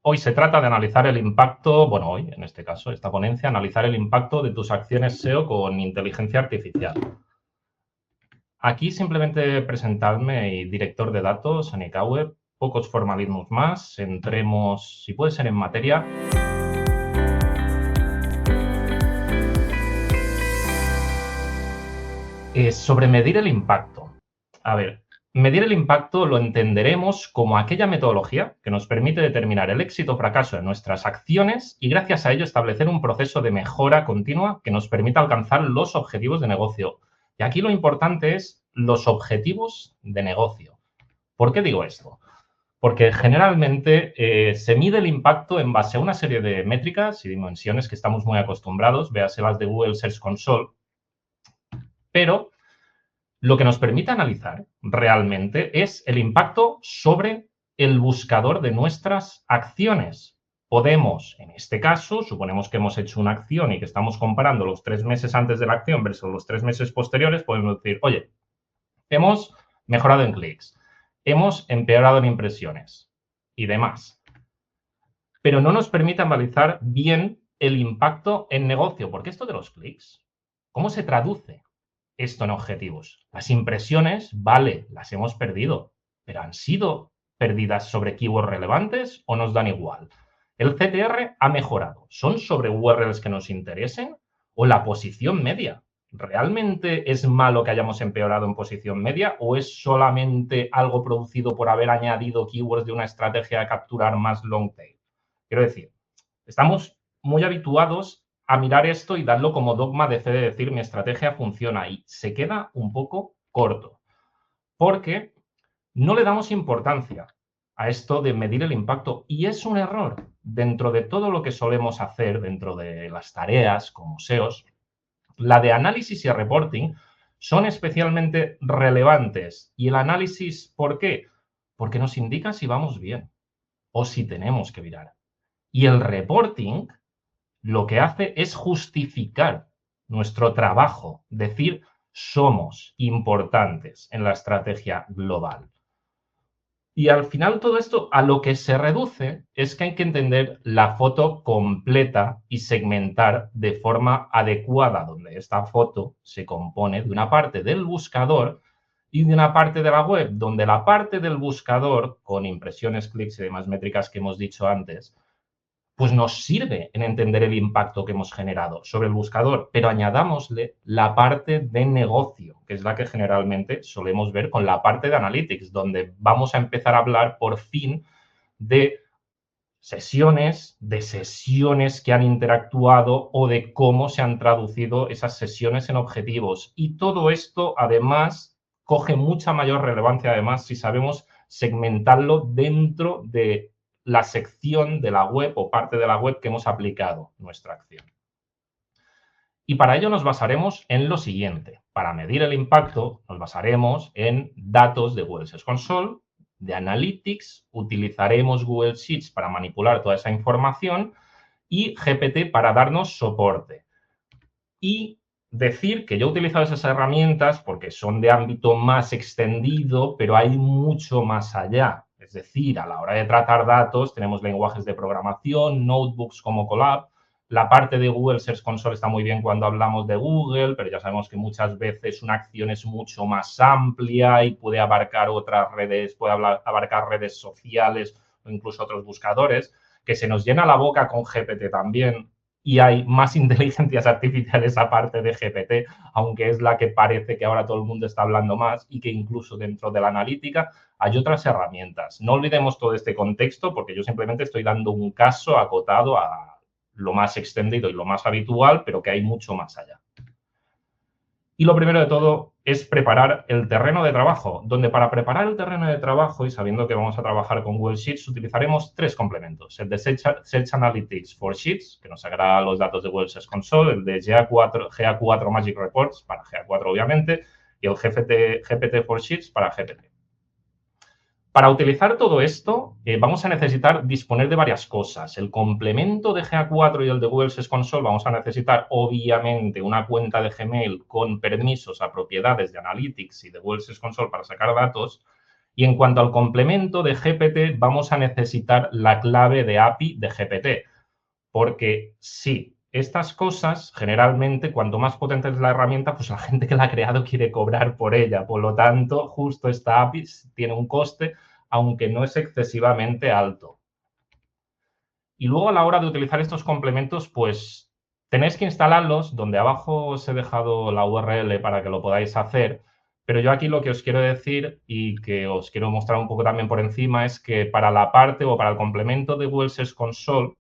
Hoy se trata de analizar el impacto, bueno, hoy, en este caso, esta ponencia, analizar el impacto de tus acciones SEO con inteligencia artificial. Aquí simplemente presentarme y director de datos, Anikawe, pocos formalismos más, entremos, si puede ser, en materia. Sobre medir el impacto. A ver, medir el impacto lo entenderemos como aquella metodología que nos permite determinar el éxito o fracaso de nuestras acciones y gracias a ello establecer un proceso de mejora continua que nos permita alcanzar los objetivos de negocio. Y aquí lo importante es los objetivos de negocio. ¿Por qué digo esto? Porque generalmente se mide el impacto en base a una serie de métricas y dimensiones que estamos muy acostumbrados, véase las de Google Search Console, pero lo que nos permite analizar realmente es el impacto sobre el buscador de nuestras acciones. Podemos, en este caso, suponemos que hemos hecho una acción y que estamos comparando los 3 meses antes de la acción versus los 3 meses posteriores, podemos decir, oye, hemos mejorado en clics, hemos empeorado en impresiones y demás. Pero no nos permite analizar bien el impacto en negocio, porque esto de los clics, ¿cómo se traduce esto en objetivos? Las impresiones, vale, las hemos perdido, pero ¿han sido perdidas sobre keywords relevantes o nos dan igual? El CTR ha mejorado. ¿Son sobre URLs que nos interesen o la posición media? ¿Realmente es malo que hayamos empeorado en posición media o es solamente algo producido por haber añadido keywords de una estrategia de capturar más long tail? Quiero decir, estamos muy habituados a mirar esto y darlo como dogma de fe de decir mi estrategia funciona y se queda un poco corto porque no le damos importancia a esto de medir el impacto y es un error dentro de todo lo que solemos hacer dentro de las tareas como SEOs. La de análisis y reporting son especialmente relevantes y el análisis, ¿por qué? Porque nos indica si vamos bien o si tenemos que virar. Y el reporting lo que hace es justificar nuestro trabajo, decir, somos importantes en la estrategia global. Y al final todo esto a lo que se reduce es que hay que entender la foto completa y segmentar de forma adecuada, donde esta foto se compone de una parte del buscador y de una parte de la web, donde la parte del buscador, con impresiones, clics y demás métricas que hemos dicho antes, pues nos sirve en entender el impacto que hemos generado sobre el buscador, pero añadámosle la parte de negocio, que es la que generalmente solemos ver con la parte de analytics, donde vamos a empezar a hablar por fin de sesiones que han interactuado o de cómo se han traducido esas sesiones en objetivos. Y todo esto, además, coge mucha mayor relevancia, además, si sabemos segmentarlo dentro de la sección de la web o parte de la web que hemos aplicado nuestra acción. Y para ello nos basaremos en lo siguiente. Para medir el impacto nos basaremos en datos de Google Search Console, de Analytics, utilizaremos Google Sheets para manipular toda esa información y GPT para darnos soporte. Y decir que yo he utilizado esas herramientas porque son de ámbito más extendido, pero hay mucho más allá. Es decir, a la hora de tratar datos tenemos lenguajes de programación, notebooks como Colab. La parte de Google Search Console está muy bien cuando hablamos de Google, pero ya sabemos que muchas veces una acción es mucho más amplia y puede abarcar otras redes, puede abarcar redes sociales o incluso otros buscadores, que se nos llena la boca con GPT también y hay más inteligencias artificiales aparte de GPT, aunque es la que parece que ahora todo el mundo está hablando más y que incluso dentro de la analítica hay otras herramientas. No olvidemos todo este contexto porque yo simplemente estoy dando un caso acotado a lo más extendido y lo más habitual, pero que hay mucho más allá. Y lo primero de todo es preparar el terreno de trabajo, donde para preparar el terreno de trabajo y sabiendo que vamos a trabajar con Google Sheets, utilizaremos 3 complementos. El de Search Analytics for Sheets, que nos sacará los datos de Google Search Console, el de GA4 Magic Reports, para GA4 obviamente, y el GPT for Sheets para GPT. Para utilizar todo esto, vamos a necesitar disponer de varias cosas. El complemento de GA4 y el de Google Search Console vamos a necesitar, obviamente, una cuenta de Gmail con permisos a propiedades de Analytics y de Google Search Console para sacar datos. Y en cuanto al complemento de GPT, vamos a necesitar la clave de API de GPT. Porque sí, estas cosas, generalmente, cuanto más potente es la herramienta, pues la gente que la ha creado quiere cobrar por ella. Por lo tanto, justo esta API tiene un coste, aunque no es excesivamente alto. Y luego, a la hora de utilizar estos complementos, pues tenéis que instalarlos, donde abajo os he dejado la URL para que lo podáis hacer. Pero yo aquí lo que os quiero decir y que os quiero mostrar un poco también por encima es que para la parte o para el complemento de Google Search Console,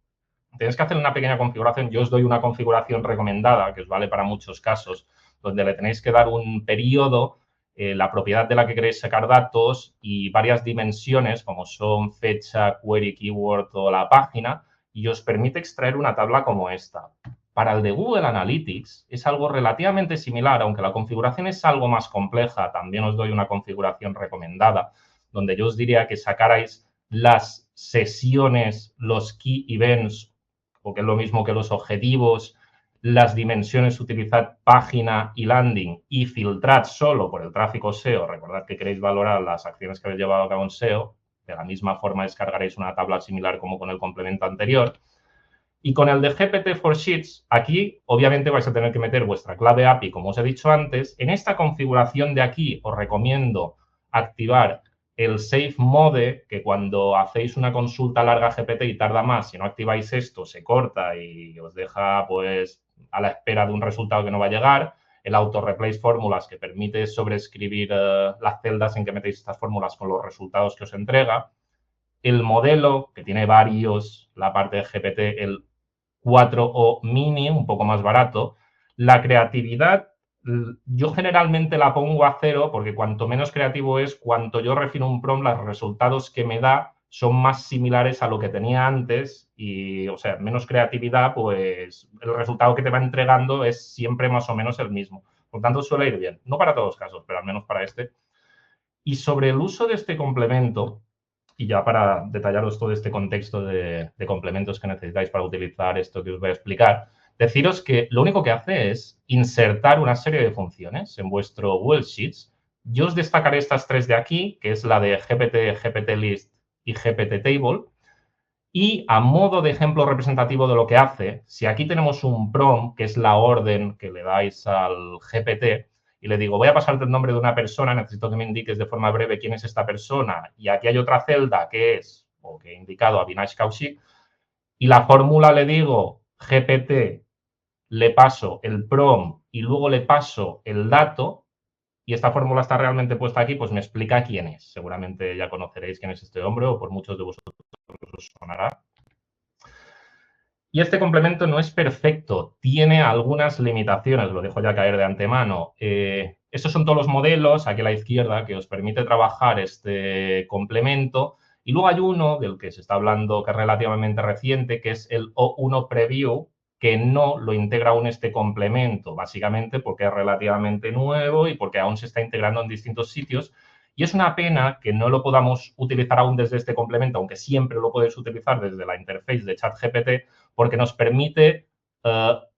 tenéis que hacer una pequeña configuración. Yo os doy una configuración recomendada, que os vale para muchos casos, donde le tenéis que dar un periodo, la propiedad de la que queréis sacar datos y varias dimensiones, como son fecha, query, keyword o la página, y os permite extraer una tabla como esta. Para el de Google Analytics es algo relativamente similar, aunque la configuración es algo más compleja. También os doy una configuración recomendada, donde yo os diría que sacarais las sesiones, los key events, o que es lo mismo que los objetivos, las dimensiones, utilizad página y landing y filtrad solo por el tráfico SEO. Recordad que queréis valorar las acciones que habéis llevado a cabo en SEO. De la misma forma descargaréis una tabla similar como con el complemento anterior. Y con el de GPT for Sheets, aquí obviamente vais a tener que meter vuestra clave API, como os he dicho antes. En esta configuración de aquí os recomiendo activar el Safe Mode, que cuando hacéis una consulta larga a GPT y tarda más, si no activáis esto, se corta y os deja pues a la espera de un resultado que no va a llegar. El Auto Replace Fórmulas, que permite sobreescribir las celdas en que metéis estas fórmulas con los resultados que os entrega. El modelo, que tiene varios, la parte de GPT, el 4O Mini, un poco más barato. La creatividad, yo generalmente la pongo a 0 porque cuanto menos creativo es, cuanto yo refino un prompt, los resultados que me da son más similares a lo que tenía antes y, o sea, menos creatividad, pues el resultado que te va entregando es siempre más o menos el mismo. Por tanto, suele ir bien. No para todos los casos, pero al menos para este. Y sobre el uso de este complemento, y ya para detallaros todo este contexto de complementos que necesitáis para utilizar esto que os voy a explicar, deciros que lo único que hace es insertar una serie de funciones en vuestro Google Sheets. Yo os destacaré estas tres de aquí, que es la de GPT, GPT List y GPT Table. Y a modo de ejemplo representativo de lo que hace, si aquí tenemos un prompt, que es la orden que le dais al GPT, y le digo, voy a pasarte el nombre de una persona, necesito que me indiques de forma breve quién es esta persona, y aquí hay otra celda que es, o que he indicado, Avinash Kaushik, y la fórmula le digo, GPT, le paso el prompt y luego le paso el dato, y esta fórmula está realmente puesta aquí, pues me explica quién es. Seguramente ya conoceréis quién es este hombre, o por muchos de vosotros os sonará. Y este complemento no es perfecto, tiene algunas limitaciones, lo dejo ya caer de antemano. Estos son todos los modelos, aquí a la izquierda, que os permite trabajar este complemento. Y luego hay uno del que se está hablando que es relativamente reciente, que es el O1 Preview, que no lo integra aún este complemento, básicamente porque es relativamente nuevo y porque aún se está integrando en distintos sitios. Y es una pena que no lo podamos utilizar aún desde este complemento, aunque siempre lo podéis utilizar desde la interface de ChatGPT, porque nos permite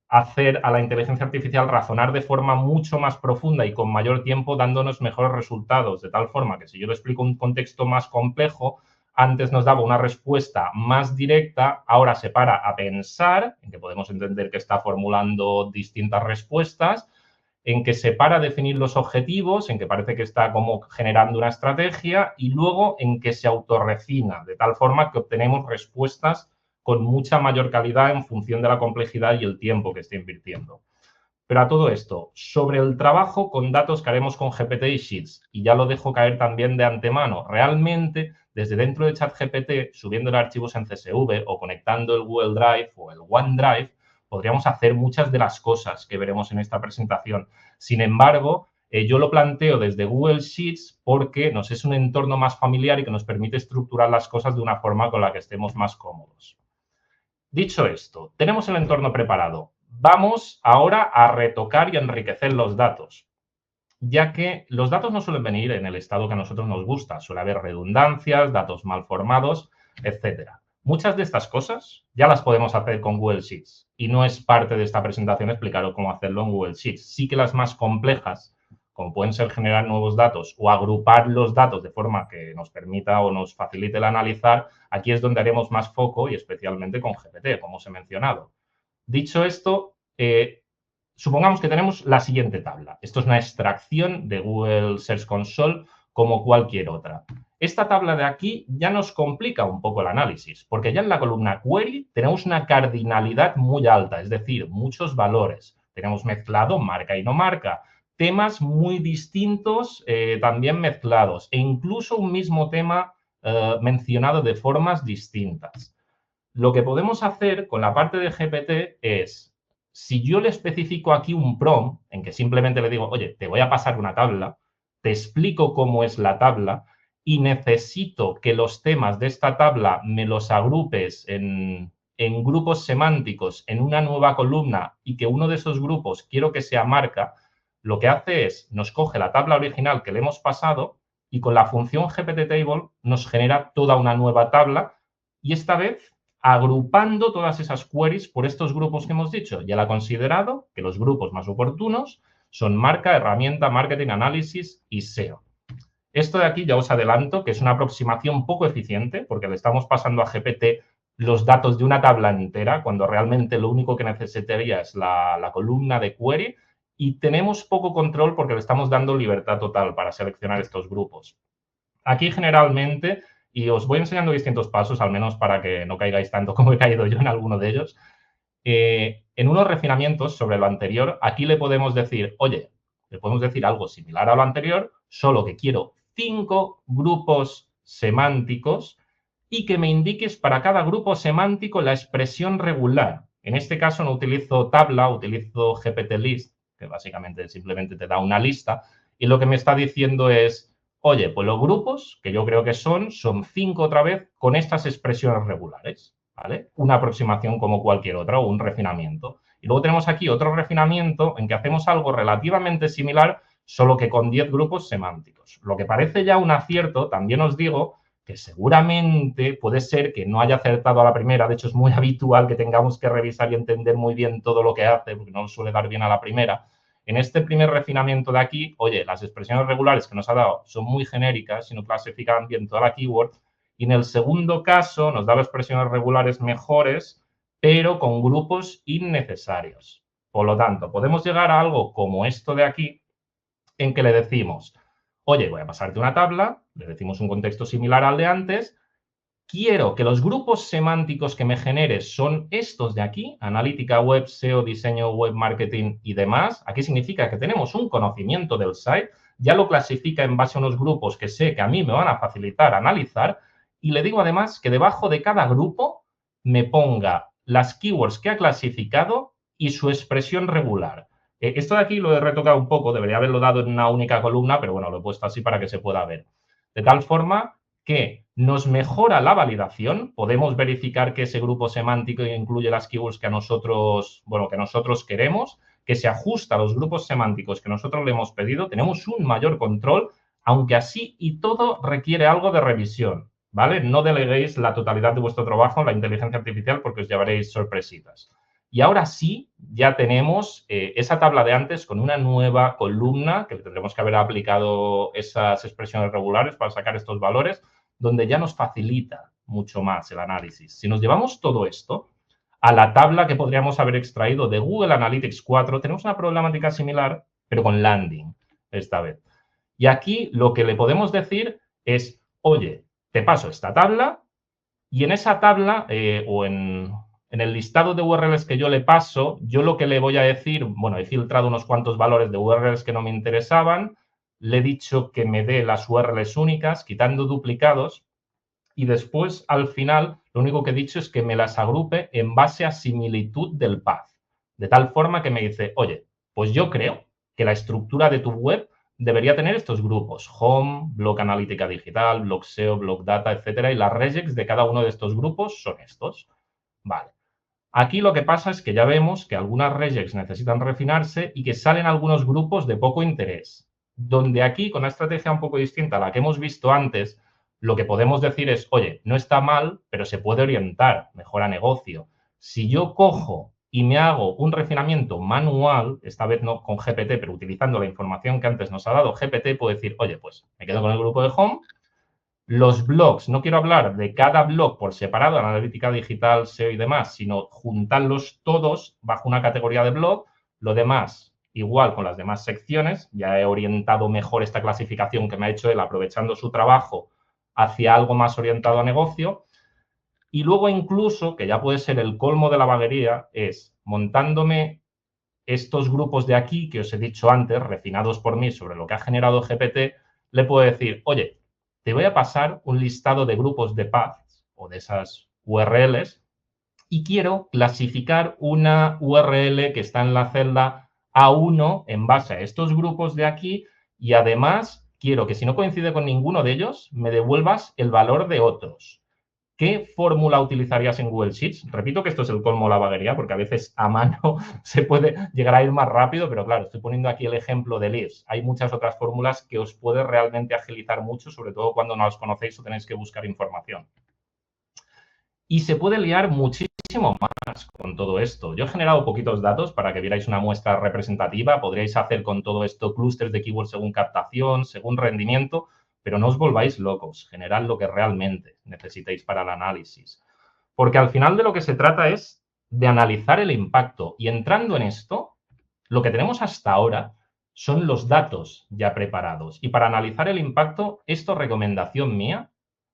hacer a la inteligencia artificial razonar de forma mucho más profunda y con mayor tiempo, dándonos mejores resultados, de tal forma que si yo le explico un contexto más complejo, antes nos daba una respuesta más directa, ahora se para a pensar, en que podemos entender que está formulando distintas respuestas, en que se para a definir los objetivos, en que parece que está como generando una estrategia y luego en que se autorrefina, de tal forma que obtenemos respuestas con mucha mayor calidad en función de la complejidad y el tiempo que esté invirtiendo. Pero a todo esto, sobre el trabajo con datos que haremos con GPT y Sheets, y ya lo dejo caer también de antemano, realmente desde dentro de ChatGPT, subiendo archivos en CSV o conectando el Google Drive o el OneDrive, podríamos hacer muchas de las cosas que veremos en esta presentación. Sin embargo, yo lo planteo desde Google Sheets porque nos es un entorno más familiar y que nos permite estructurar las cosas de una forma con la que estemos más cómodos. Dicho esto, tenemos el entorno preparado. Vamos ahora a retocar y enriquecer los datos, ya que los datos no suelen venir en el estado que a nosotros nos gusta. Suele haber redundancias, datos mal formados, etcétera. Muchas de estas cosas ya las podemos hacer con Google Sheets y no es parte de esta presentación explicaros cómo hacerlo en Google Sheets. Sí que las más complejas, como pueden ser generar nuevos datos o agrupar los datos de forma que nos permita o nos facilite el analizar, aquí es donde haremos más foco y especialmente con GPT, como os he mencionado. Dicho esto, supongamos que tenemos la siguiente tabla. Esto es una extracción de Google Search Console como cualquier otra. Esta tabla de aquí ya nos complica un poco el análisis, porque ya en la columna Query tenemos una cardinalidad muy alta, es decir, muchos valores. Tenemos mezclado marca y no marca, temas muy distintos también mezclados e incluso un mismo tema mencionado de formas distintas. Lo que podemos hacer con la parte de GPT es, si yo le especifico aquí un prompt en que simplemente le digo, oye, te voy a pasar una tabla, te explico cómo es la tabla y necesito que los temas de esta tabla me los agrupes en grupos semánticos en una nueva columna y que uno de esos grupos quiero que sea marca, lo que hace es, nos coge la tabla original que le hemos pasado y con la función GPT Table nos genera toda una nueva tabla y esta vez agrupando todas esas queries por estos grupos que hemos dicho. Ya la ha considerado que los grupos más oportunos son marca, herramienta, marketing, análisis y SEO. Esto de aquí ya os adelanto que es una aproximación poco eficiente porque le estamos pasando a GPT los datos de una tabla entera cuando realmente lo único que necesitaría es la columna de query y tenemos poco control porque le estamos dando libertad total para seleccionar estos grupos. Aquí generalmente, y os voy enseñando distintos pasos, al menos para que no caigáis tanto como he caído yo en alguno de ellos, en unos refinamientos sobre lo anterior, aquí le podemos decir, oye, le podemos decir algo similar a lo anterior, solo que quiero 5 grupos semánticos y que me indiques para cada grupo semántico la expresión regular. En este caso no utilizo tabla, utilizo GPT-list, que básicamente simplemente te da una lista, y lo que me está diciendo es, oye, pues los grupos, que yo creo que son 5 otra vez con estas expresiones regulares, ¿vale? Una aproximación como cualquier otra o un refinamiento. Y luego tenemos aquí otro refinamiento en que hacemos algo relativamente similar, solo que con 10 grupos semánticos. Lo que parece ya un acierto, también os digo que seguramente puede ser que no haya acertado a la primera. De hecho, es muy habitual que tengamos que revisar y entender muy bien todo lo que hace, porque no nos suele dar bien a la primera. En este primer refinamiento de aquí, oye, las expresiones regulares que nos ha dado son muy genéricas y no clasifican bien toda la keyword. Y en el segundo caso nos daba expresiones regulares mejores, pero con grupos innecesarios. Por lo tanto, podemos llegar a algo como esto de aquí, en que le decimos, oye, voy a pasarte una tabla, le decimos un contexto similar al de antes, quiero que los grupos semánticos que me generes son estos de aquí, analítica web, SEO, diseño web, marketing y demás. Aquí significa que tenemos un conocimiento del site, ya lo clasifica en base a unos grupos que sé que a mí me van a facilitar analizar y le digo además que debajo de cada grupo me ponga las keywords que ha clasificado y su expresión regular. Esto de aquí lo he retocado un poco, debería haberlo dado en una única columna, pero bueno, lo he puesto así para que se pueda ver. De tal forma que nos mejora la validación, podemos verificar que ese grupo semántico incluye las keywords que nosotros queremos, que se ajusta a los grupos semánticos que nosotros le hemos pedido, tenemos un mayor control, aunque así y todo requiere algo de revisión, ¿vale? No deleguéis la totalidad de vuestro trabajo a la inteligencia artificial porque os llevaréis sorpresitas. Y ahora sí, ya tenemos esa tabla de antes con una nueva columna que tendremos que haber aplicado esas expresiones regulares para sacar estos valores, donde ya nos facilita mucho más el análisis. Si nos llevamos todo esto a la tabla que podríamos haber extraído de Google Analytics 4, tenemos una problemática similar, pero con landing esta vez. Y aquí lo que le podemos decir es, oye, te paso esta tabla y en esa tabla o en el listado de URLs que yo le paso, yo lo que le voy a decir, bueno, he filtrado unos cuantos valores de URLs que no me interesaban, le he dicho que me dé las URLs únicas, quitando duplicados, y después, al final, lo único que he dicho es que me las agrupe en base a similitud del path. De tal forma que me dice, oye, pues yo creo que la estructura de tu web debería tener estos grupos, Home, Blog Analítica Digital, Blog SEO, Blog Data, etcétera, y las regex de cada uno de estos grupos son estos. Vale. Aquí lo que pasa es que ya vemos que algunas regex necesitan refinarse y que salen algunos grupos de poco interés. Donde aquí, con una estrategia un poco distinta a la que hemos visto antes, lo que podemos decir es, oye, no está mal, pero se puede orientar mejor a negocio. Si yo cojo y me hago un refinamiento manual, esta vez no con GPT, pero utilizando la información que antes nos ha dado GPT, puedo decir, oye, pues me quedo con el grupo de home. Los blogs, no quiero hablar de cada blog por separado, analítica digital, SEO y demás, sino juntarlos todos bajo una categoría de blog. Lo demás, igual con las demás secciones, ya he orientado mejor esta clasificación que me ha hecho él, aprovechando su trabajo hacia algo más orientado a negocio. Y luego incluso, que ya puede ser el colmo de la vaguería, es montándome estos grupos de aquí que os he dicho antes, refinados por mí sobre lo que ha generado GPT, le puedo decir, oye, te voy a pasar un listado de grupos de paths o de esas URLs y quiero clasificar una URL que está en la celda A1 en base a estos grupos de aquí y además quiero que si no coincide con ninguno de ellos, me devuelvas el valor de otros. ¿Qué fórmula utilizarías en Google Sheets? Repito que esto es el colmo de la vaguería, porque a veces a mano se puede llegar a ir más rápido, pero claro, estoy poniendo aquí el ejemplo de Leaves. Hay muchas otras fórmulas que os puede realmente agilizar mucho, sobre todo cuando no las conocéis o tenéis que buscar información. Y se puede liar muchísimo más con todo esto. Yo he generado poquitos datos para que vierais una muestra representativa. Podríais hacer con todo esto clústeres de keywords según captación, según rendimiento, pero no os volváis locos. Generad lo que realmente necesitéis para el análisis. Porque al final de lo que se trata es de analizar el impacto. Y entrando en esto, lo que tenemos hasta ahora son los datos ya preparados. Y para analizar el impacto, esto, recomendación mía,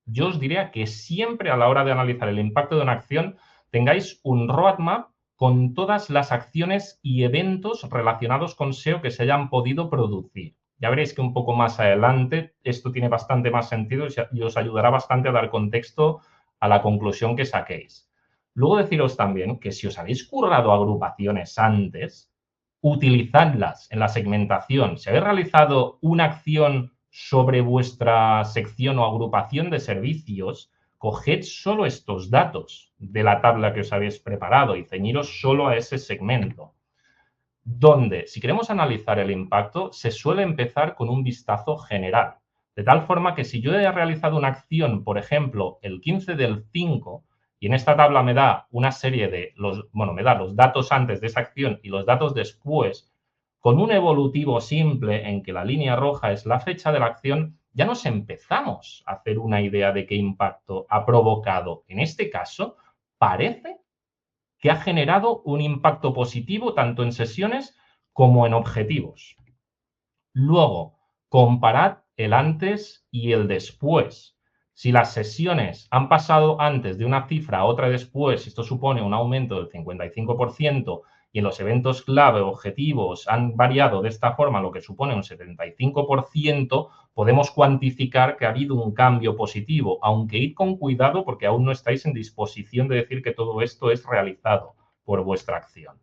yo os diría que siempre a la hora de analizar el impacto de una acción tengáis un roadmap con todas las acciones y eventos relacionados con SEO que se hayan podido producir. Ya veréis que un poco más adelante esto tiene bastante más sentido y os ayudará bastante a dar contexto a la conclusión que saquéis. Luego deciros también que si os habéis currado agrupaciones antes, utilizadlas en la segmentación. Si habéis realizado una acción sobre vuestra sección o agrupación de servicios, coged solo estos datos de la tabla que os habéis preparado y ceñiros solo a ese segmento. Donde, si queremos analizar el impacto, se suele empezar con un vistazo general. De tal forma que si yo he realizado una acción, por ejemplo, el 15 del 5, y en esta tabla me da una serie de me da los datos antes de esa acción y los datos después, con un evolutivo simple en que la línea roja es la fecha de la acción, ya nos empezamos a hacer una idea de qué impacto ha provocado. En este caso, parece que ha generado un impacto positivo tanto en sesiones como en objetivos. Luego, comparad el antes y el después. Si las sesiones han pasado antes de una cifra a otra después, esto supone un aumento del 55%, y en los eventos clave objetivos han variado de esta forma, lo que supone un 75%, podemos cuantificar que ha habido un cambio positivo, aunque id con cuidado porque aún no estáis en disposición de decir que todo esto es realizado por vuestra acción.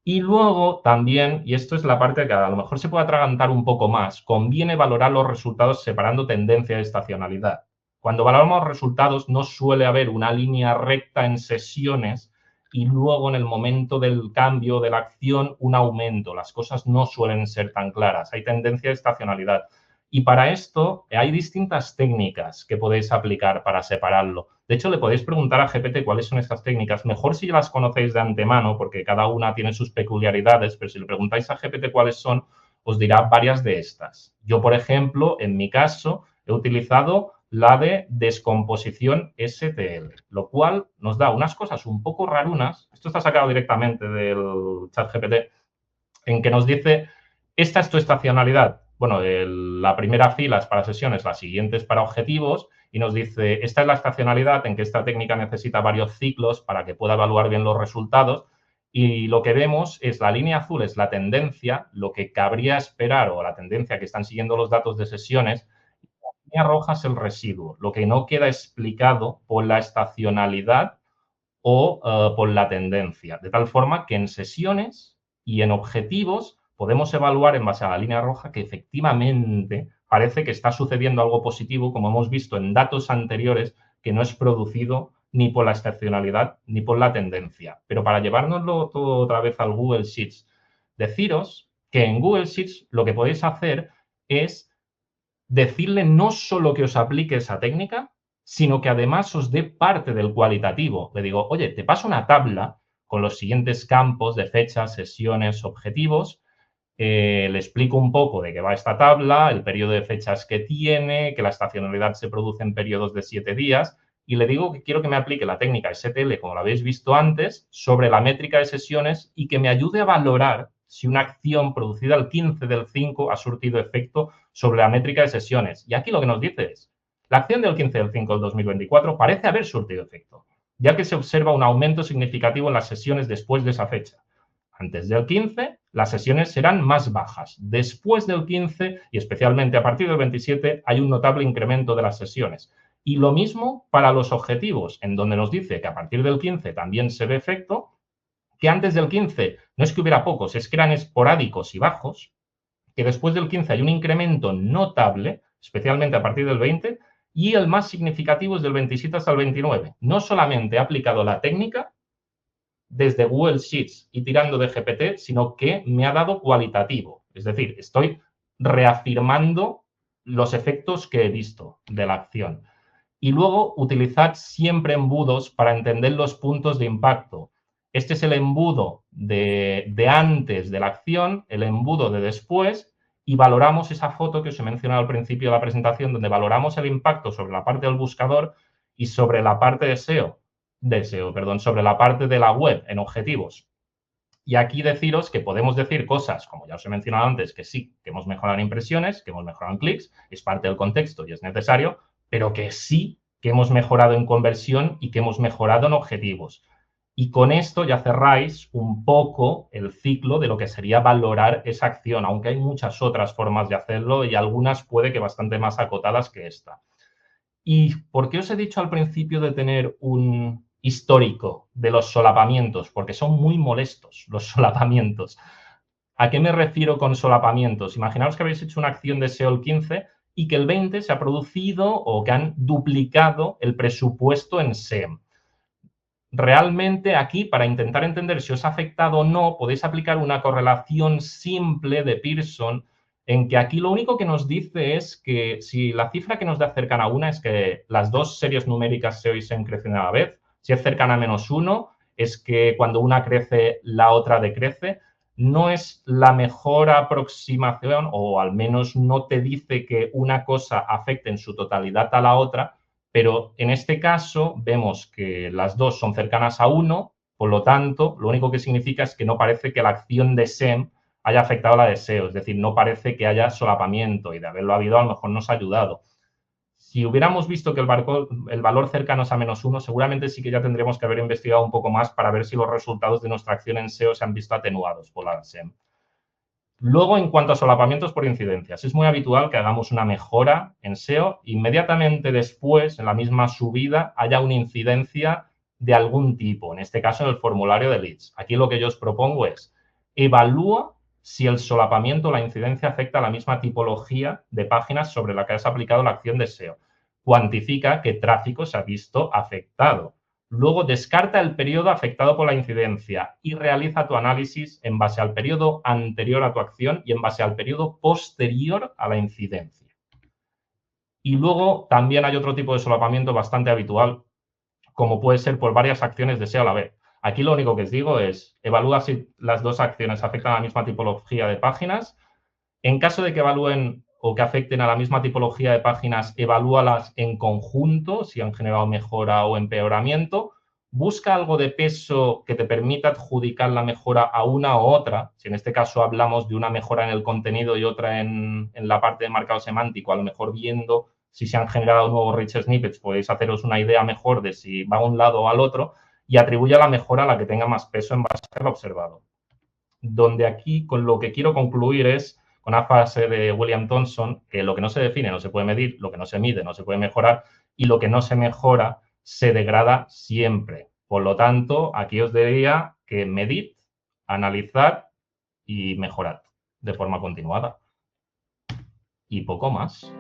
Y luego también, y esto es la parte que a lo mejor se puede atragantar un poco más, conviene valorar los resultados separando tendencia de estacionalidad. Cuando valoramos resultados no suele haber una línea recta en sesiones y luego en el momento del cambio de la acción un aumento. Las cosas no suelen ser tan claras. Hay tendencia de estacionalidad. Y para esto hay distintas técnicas que podéis aplicar para separarlo. De hecho, le podéis preguntar a GPT cuáles son estas técnicas. Mejor si ya las conocéis de antemano, porque cada una tiene sus peculiaridades, pero si le preguntáis a GPT cuáles son, os dirá varias de estas. Yo, por ejemplo, en mi caso, he utilizado la de descomposición STL, lo cual nos da unas cosas un poco rarunas. Esto está sacado directamente del chat GPT, en que nos dice, esta es tu estacionalidad. Bueno, la primera fila es para sesiones, la siguiente es para objetivos, y nos dice, esta es la estacionalidad en que esta técnica necesita varios ciclos para que pueda evaluar bien los resultados. Y lo que vemos es la línea azul es la tendencia, lo que cabría esperar o la tendencia que están siguiendo los datos de sesiones. La línea roja es el residuo, lo que no queda explicado por la estacionalidad o por la tendencia. De tal forma que en sesiones y en objetivos podemos evaluar en base a la línea roja que efectivamente parece que está sucediendo algo positivo, como hemos visto en datos anteriores, que no es producido ni por la estacionalidad ni por la tendencia. Pero para llevárnoslo todo otra vez al Google Sheets, deciros que en Google Sheets lo que podéis hacer es decirle no solo que os aplique esa técnica, sino que además os dé parte del cualitativo. Le digo, oye, te paso una tabla con los siguientes campos de fechas, sesiones, objetivos. Le explico un poco de qué va esta tabla, el periodo de fechas que tiene, que la estacionalidad se produce en periodos de 7 días y le digo que quiero que me aplique la técnica STL, como lo habéis visto antes, sobre la métrica de sesiones y que me ayude a valorar si una acción producida el 15 del 5 ha surtido efecto sobre la métrica de sesiones. Y aquí lo que nos dice es, la acción del 15 del 5 del 2024 parece haber surtido efecto, ya que se observa un aumento significativo en las sesiones después de esa fecha. Antes del 15, las sesiones serán más bajas. Después del 15 y especialmente a partir del 27 hay un notable incremento de las sesiones. Y lo mismo para los objetivos, en donde nos dice que a partir del 15 también se ve efecto, que antes del 15 no es que hubiera pocos, es que eran esporádicos y bajos, que después del 15 hay un incremento notable, especialmente a partir del 20, y el más significativo es del 27 hasta el 29. No solamente ha aplicado la técnica desde Google Sheets y tirando de GPT, sino que me ha dado cualitativo. Es decir, estoy reafirmando los efectos que he visto de la acción. Y luego, utilizad siempre embudos para entender los puntos de impacto. Este es el embudo de antes de la acción, el embudo de después, y valoramos esa foto que os he mencionado al principio de la presentación, donde valoramos el impacto sobre la parte del buscador y sobre la parte de SEO, sobre la parte de la web en objetivos. Y aquí deciros que podemos decir cosas, como ya os he mencionado antes, que sí, que hemos mejorado en impresiones, que hemos mejorado en clics, es parte del contexto y es necesario, pero que sí que hemos mejorado en conversión y que hemos mejorado en objetivos. Y con esto ya cerráis un poco el ciclo de lo que sería valorar esa acción, aunque hay muchas otras formas de hacerlo y algunas puede que bastante más acotadas que esta. ¿Y por qué os he dicho al principio de tener un histórico de los solapamientos? Porque son muy molestos los solapamientos. ¿A qué me refiero con solapamientos? Imaginaos que habéis hecho una acción de SEO el 15 y que el 20 se ha producido o que han duplicado el presupuesto en SEM. Realmente aquí, para intentar entender si os ha afectado o no, podéis aplicar una correlación simple de Pearson en que aquí lo único que nos dice es que si la cifra que nos da cercana a una es que las dos series numéricas SEO y SEM crecen a la vez, si es cercana a -1, es que cuando una crece, la otra decrece. No es la mejor aproximación, o al menos no te dice que una cosa afecte en su totalidad a la otra, pero en este caso vemos que las dos son cercanas a 1, por lo tanto, lo único que significa es que no parece que la acción de SEM haya afectado a la de SEO, es decir, no parece que haya solapamiento y de haberlo habido a lo mejor nos ha ayudado. Si hubiéramos visto que el valor cercano es a -1, seguramente sí que ya tendríamos que haber investigado un poco más para ver si los resultados de nuestra acción en SEO se han visto atenuados por la SEM. Luego, en cuanto a solapamientos por incidencias, es muy habitual que hagamos una mejora en SEO, inmediatamente después, en la misma subida, haya una incidencia de algún tipo, en este caso en el formulario de leads. Aquí lo que yo os propongo es, evalúa si el solapamiento o la incidencia afecta a la misma tipología de páginas sobre la que has aplicado la acción de SEO. Cuantifica qué tráfico se ha visto afectado. Luego descarta el periodo afectado por la incidencia y realiza tu análisis en base al periodo anterior a tu acción y en base al periodo posterior a la incidencia. Y luego también hay otro tipo de solapamiento bastante habitual, como puede ser por varias acciones de SEO a la vez. Aquí lo único que os digo es, evalúa si las dos acciones afectan a la misma tipología de páginas. En caso de que evalúen o que afecten a la misma tipología de páginas, evalúalas en conjunto, si han generado mejora o empeoramiento. Busca algo de peso que te permita adjudicar la mejora a una u otra. Si en este caso hablamos de una mejora en el contenido y otra en la parte de marcado semántico, a lo mejor viendo si se han generado nuevos rich snippets, podéis haceros una idea mejor de si va a un lado o al otro y atribuye la mejora a la que tenga más peso en base a lo observado. Donde aquí con lo que quiero concluir es con una frase de William Thomson, que lo que no se define no se puede medir, lo que no se mide no se puede mejorar y lo que no se mejora se degrada siempre. Por lo tanto, aquí os diría que medid, analizad y mejorad de forma continuada. Y poco más.